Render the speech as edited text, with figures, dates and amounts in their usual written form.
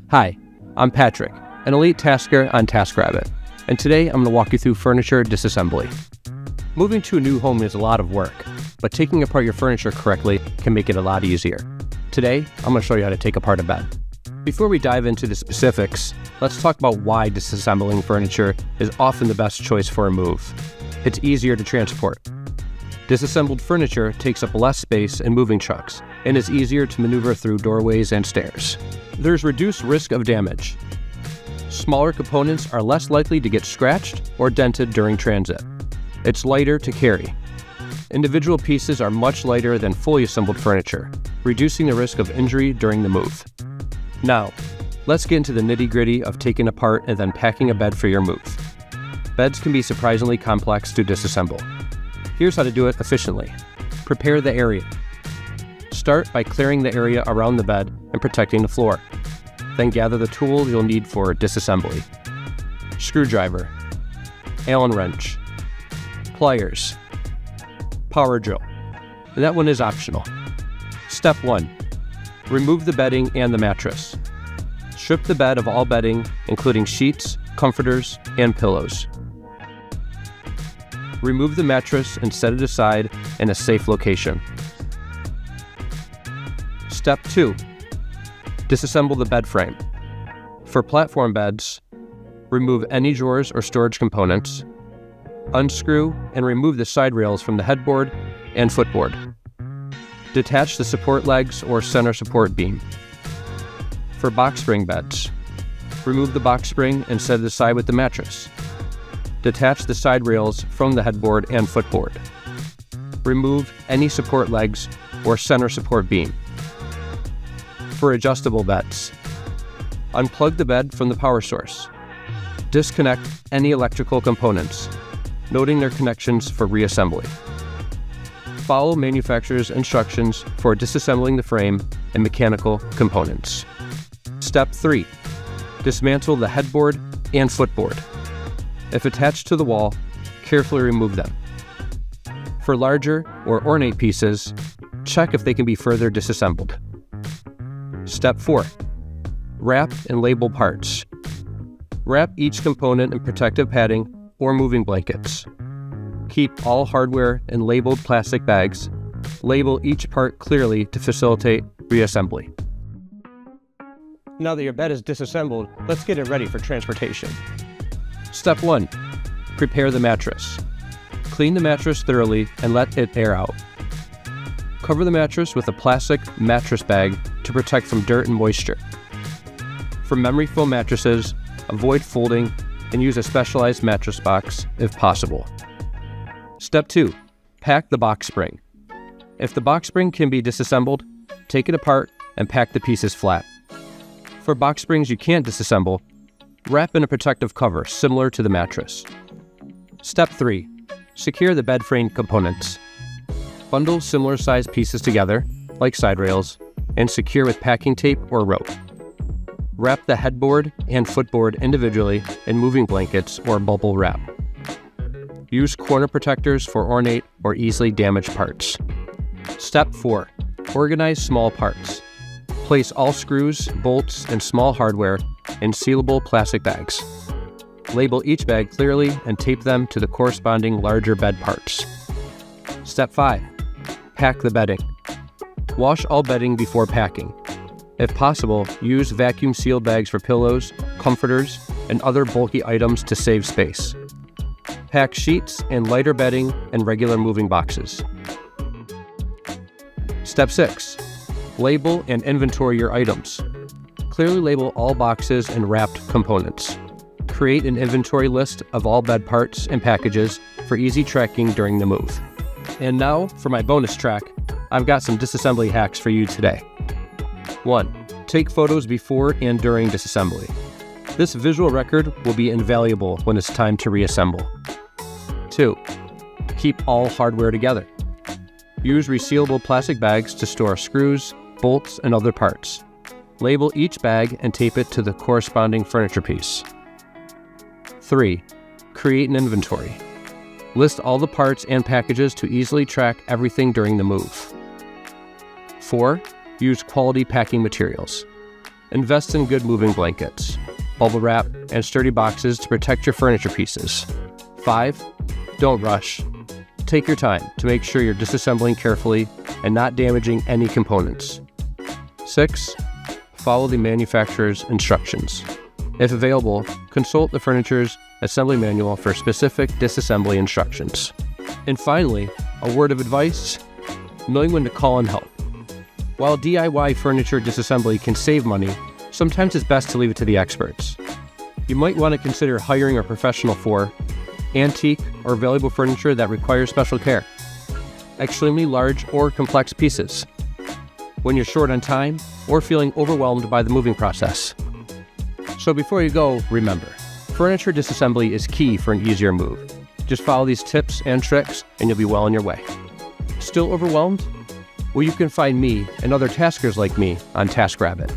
Hi, I'm Patrick, an elite tasker on Taskrabbit, and today I'm going to walk you through furniture disassembly. Moving to a new home is a lot of work, but taking apart your furniture correctly can make it a lot easier. Today, I'm going to show you how to take apart a bed. Before we dive into the specifics, let's talk about why disassembling furniture is often the best choice for a move. It's easier to transport. Disassembled furniture takes up less space in moving trucks and is easier to maneuver through doorways and stairs. There's reduced risk of damage. Smaller components are less likely to get scratched or dented during transit. It's lighter to carry. Individual pieces are much lighter than fully assembled furniture, reducing the risk of injury during the move. Now, let's get into the nitty-gritty of taking apart and then packing a bed for your move. Beds can be surprisingly complex to disassemble. Here's how to do it efficiently. Prepare the area. Start by clearing the area around the bed and protecting the floor. Then gather the tools you'll need for disassembly. Screwdriver, Allen wrench, pliers, power drill. And that one is optional. Step 1. Remove the bedding and the mattress. Strip the bed of all bedding, including sheets, comforters, and pillows. Remove the mattress and set it aside in a safe location. Step 2. Disassemble the bed frame. For platform beds, remove any drawers or storage components. Unscrew and remove the side rails from the headboard and footboard. Detach the support legs or center support beam. For box spring beds, remove the box spring and set it aside with the mattress. Detach the side rails from the headboard and footboard. Remove any support legs or center support beam. For adjustable beds, unplug the bed from the power source. Disconnect any electrical components, noting their connections for reassembly. Follow manufacturer's instructions for disassembling the frame and mechanical components. Step 3. Dismantle the headboard and footboard. If attached to the wall, carefully remove them. For larger or ornate pieces, check if they can be further disassembled. Step 4. Wrap and label parts. Wrap each component in protective padding or moving blankets. Keep all hardware in labeled plastic bags. Label each part clearly to facilitate reassembly. Now that your bed is disassembled, let's get it ready for transportation. Step 1. Prepare the mattress. Clean the mattress thoroughly and let it air out. Cover the mattress with a plastic mattress bag to protect from dirt and moisture. For memory foam mattresses, avoid folding and use a specialized mattress box if possible. Step 2. Pack the box spring. If the box spring can be disassembled, take it apart and pack the pieces flat. For box springs you can't disassemble, wrap in a protective cover similar to the mattress. Step 3. Secure the bed frame components. Bundle similar sized pieces together, like side rails, and secure with packing tape or rope. Wrap the headboard and footboard individually in moving blankets or bubble wrap. Use corner protectors for ornate or easily damaged parts. Step 4. Organize small parts. Place all screws, bolts, and small hardware in sealable plastic bags. Label each bag clearly and tape them to the corresponding larger bed parts. Step 5. Pack the bedding. Wash all bedding before packing. If possible, use vacuum-sealed bags for pillows, comforters, and other bulky items to save space. Pack sheets and lighter bedding in regular moving boxes. Step 6. Label and inventory your items. Clearly label all boxes and wrapped components. Create an inventory list of all bed parts and packages for easy tracking during the move. And now, for my bonus track, I've got some disassembly hacks for you today. 1. Take photos before and during disassembly. This visual record will be invaluable when it's time to reassemble. 2. Keep all hardware together. Use resealable plastic bags to store screws, bolts, and other parts. Label each bag and tape it to the corresponding furniture piece. 3. Create an inventory. List all the parts and packages to easily track everything during the move. 4. Use quality packing materials. Invest in good moving blankets, bubble wrap, and sturdy boxes to protect your furniture pieces. 5. Don't rush. Take your time to make sure you're disassembling carefully and not damaging any components. 6. Follow the manufacturer's instructions. If available, consult the furniture's assembly manual for specific disassembly instructions. And finally, a word of advice: knowing when to call in help. While DIY furniture disassembly can save money, sometimes it's best to leave it to the experts. You might want to consider hiring a professional for antique or valuable furniture that requires special care, extremely large or complex pieces, when you're short on time or feeling overwhelmed by the moving process. So before you go, remember, furniture disassembly is key for an easier move. Just follow these tips and tricks and you'll be well on your way. Still overwhelmed? Well, you can find me and other taskers like me on Taskrabbit.